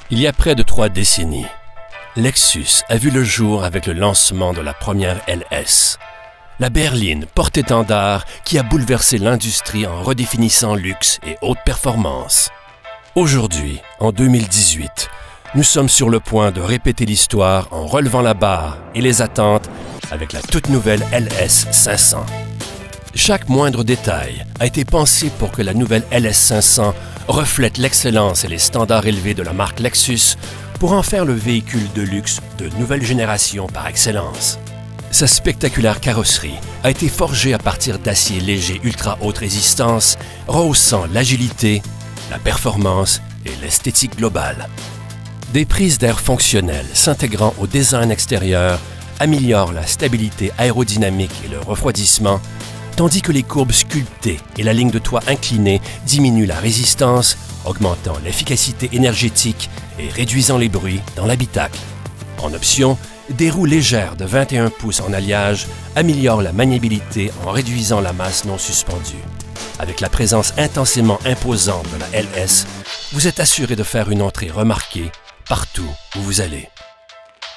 Il y a près de 3 décennies, Lexus a vu le jour avec le lancement de la première LS. La berline porte-étendard qui a bouleversé l'industrie en redéfinissant luxe et haute performance. Aujourd'hui, en 2018, nous sommes sur le point de répéter l'histoire en relevant la barre et les attentes avec la toute nouvelle LS 500. Chaque moindre détail a été pensé pour que la nouvelle LS 500 reflète l'excellence et les standards élevés de la marque Lexus pour en faire le véhicule de luxe de nouvelle génération par excellence. Sa spectaculaire carrosserie a été forgée à partir d'acier léger ultra haute résistance, rehaussant l'agilité, la performance et l'esthétique globale. Des prises d'air fonctionnelles s'intégrant au design extérieur améliorent la stabilité aérodynamique et le refroidissement, tandis que les courbes sculptées et la ligne de toit inclinée diminuent la résistance, augmentant l'efficacité énergétique et réduisant les bruits dans l'habitacle. En option, des roues légères de 21 pouces en alliage améliorent la maniabilité en réduisant la masse non suspendue. Avec la présence intensément imposante de la LS, vous êtes assuré de faire une entrée remarquée partout où vous allez.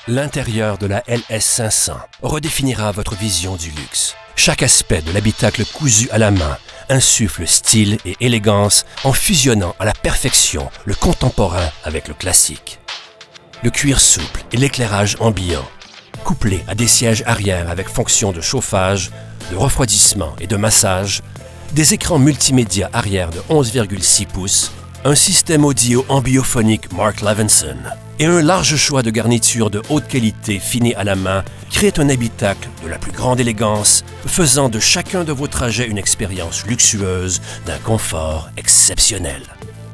L'intérieur de la LS 500 redéfinira votre vision du luxe. Chaque aspect de l'habitacle cousu à la main insuffle style et élégance en fusionnant à la perfection le contemporain avec le classique. Le cuir souple et l'éclairage ambiant, couplés à des sièges arrière avec fonction de chauffage, de refroidissement et de massage, des écrans multimédia arrière de 11,6 pouces, un système audio ambiophonique Mark Levinson et un large choix de garnitures de haute qualité finies à la main créent un habitacle de la plus grande élégance, faisant de chacun de vos trajets une expérience luxueuse d'un confort exceptionnel.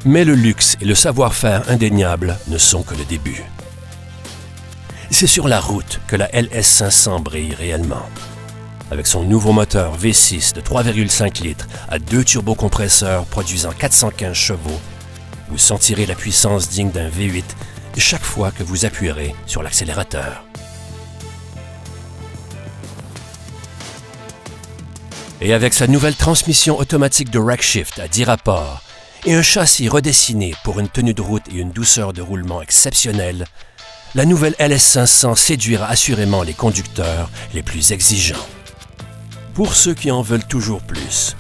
Mais le luxe et le savoir-faire indéniable ne sont que le début. C'est sur la route que la LS 500 brille réellement. Avec son nouveau moteur V6 de 3,5 litres à 2 turbocompresseurs produisant 415 chevaux, vous sentirez la puissance digne d'un V8 chaque fois que vous appuierez sur l'accélérateur. Et avec sa nouvelle transmission automatique de rack shift à 10 rapports et un châssis redessiné pour une tenue de route et une douceur de roulement exceptionnelle, la nouvelle LS 500 séduira assurément les conducteurs les plus exigeants. Pour ceux qui en veulent toujours plus,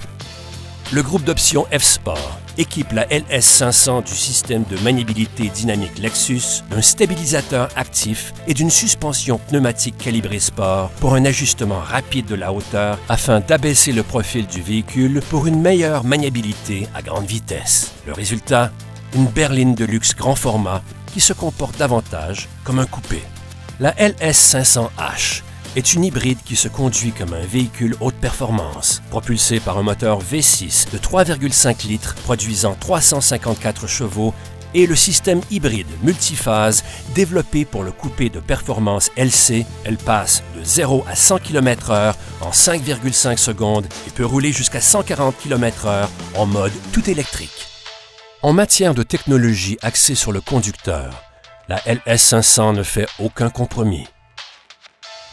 le groupe d'options F-Sport équipe la LS 500 du système de maniabilité dynamique Lexus, d'un stabilisateur actif et d'une suspension pneumatique calibrée sport pour un ajustement rapide de la hauteur afin d'abaisser le profil du véhicule pour une meilleure maniabilité à grande vitesse. Le résultat, une berline de luxe grand format qui se comporte davantage comme un coupé. La LS 500H est une hybride qui se conduit comme un véhicule haute performance, propulsé par un moteur V6 de 3,5 litres produisant 354 chevaux et le système hybride multiphase développé pour le coupé de performance LC. Elle passe de 0 à 100 km/h en 5,5 secondes et peut rouler jusqu'à 140 km/h en mode tout électrique. En matière de technologie axée sur le conducteur, la LS 500 ne fait aucun compromis.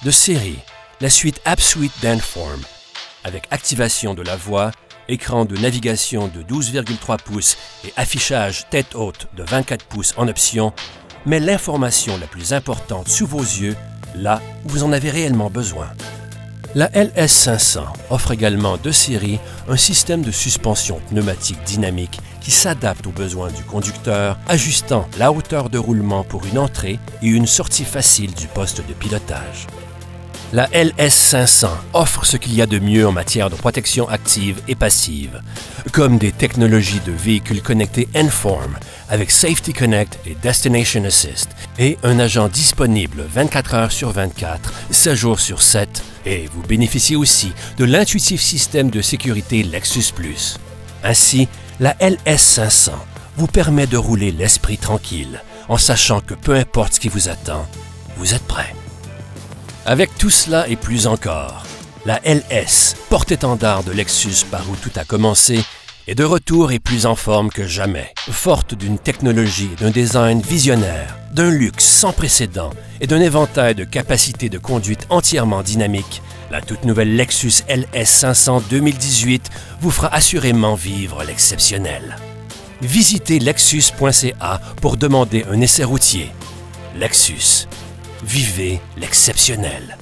De série, la suite AppSuite d'Enform, avec activation de la voix, écran de navigation de 12,3 pouces et affichage tête haute de 24 pouces en option, met l'information la plus importante sous vos yeux, là où vous en avez réellement besoin. La LS 500 offre également de série un système de suspension pneumatique dynamique qui s'adapte aux besoins du conducteur, ajustant la hauteur de roulement pour une entrée et une sortie facile du poste de pilotage. La LS 500 offre ce qu'il y a de mieux en matière de protection active et passive, comme des technologies de véhicules connectés Enform avec Safety Connect et Destination Assist et un agent disponible 24 heures sur 24, 7 jours sur 7 et vous bénéficiez aussi de l'intuitif système de sécurité Lexus+. Ainsi, la LS 500 vous permet de rouler l'esprit tranquille en sachant que peu importe ce qui vous attend, vous êtes prêt. Avec tout cela et plus encore, la LS, porte-étendard de Lexus par où tout a commencé, est de retour et plus en forme que jamais, forte d'une technologie et d'un design visionnaire, d'un luxe sans précédent et d'un éventail de capacités de conduite entièrement dynamiques. La toute nouvelle Lexus LS 500 2018 vous fera assurément vivre l'exceptionnel. visitez lexus.ca pour demander un essai routier. Lexus. Vivez l'exceptionnel.